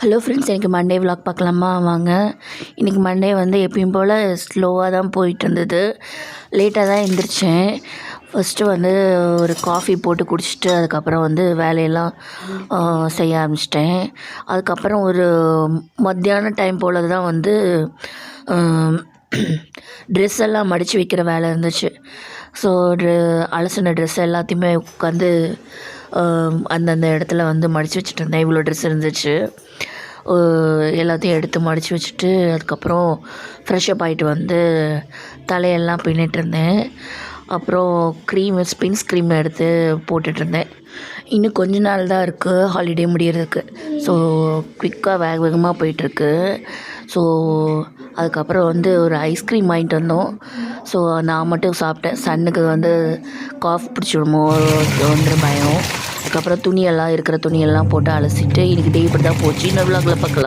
Hello friends, எனக்கு Monday vlog பார்க்கலாமா? வாங்க. இன்றைக்கி மண்டே வந்து எப்பயும் போல் ஸ்லோவாக தான் போயிட்டு இருந்தது. லேட்டாக தான் எழுந்திரிச்சேன். ஃபஸ்ட்டு வந்து ஒரு காஃபி போட்டு குடிச்சிட்டு அதுக்கப்புறம் வந்து வேலையெல்லாம் செய்ய ஆரம்பிச்சிட்டேன். அதுக்கப்புறம் ஒரு மத்தியான டைம் போல் தான் வந்து ட்ரெஸ் எல்லாம் மடித்து வைக்கிற வேலை இருந்துச்சு. ஸோ அலசின ட்ரெஸ் எல்லாத்தையுமே உட்காந்து அந்தந்த இடத்துல வந்து மடித்து வச்சுட்டு இருந்தேன். இவ்வளோ ட்ரெஸ் இருந்துச்சு. எல்லாத்தையும் எடுத்து மடித்து வச்சுட்டு அதுக்கப்புறம் ஃப்ரெஷ்அப் ஆகிட்டு வந்து தலையெல்லாம் பின்னிட்டுருந்தேன். அப்புறம் ஸ்பின்ஸ் க்ரீம் எடுத்து போட்டுட்ருந்தேன். இன்னும் கொஞ்ச நாள் தான் இருக்குது ஹாலிடே முடியறதுக்கு. ஸோ குயிக்காக வேகமாக போயிட்டுருக்கு. ஸோ அதுக்கப்புறம் வந்து ஒரு ஐஸ்கிரீம் வாங்கிட்டு வந்தோம். ஸோ நான் மட்டும் சாப்பிட்டேன். சன்னுக்கு வந்து காஃப் பிடிச்சிடுமோ வந்துடும் பயம். அதுக்கப்புறம் இருக்கிற துணியெல்லாம் போட்டு அலசிட்டு இன்றைக்கி டே இப்படி தான் போச்சு. இன்னொரு விலாகில் பார்க்கலாம்.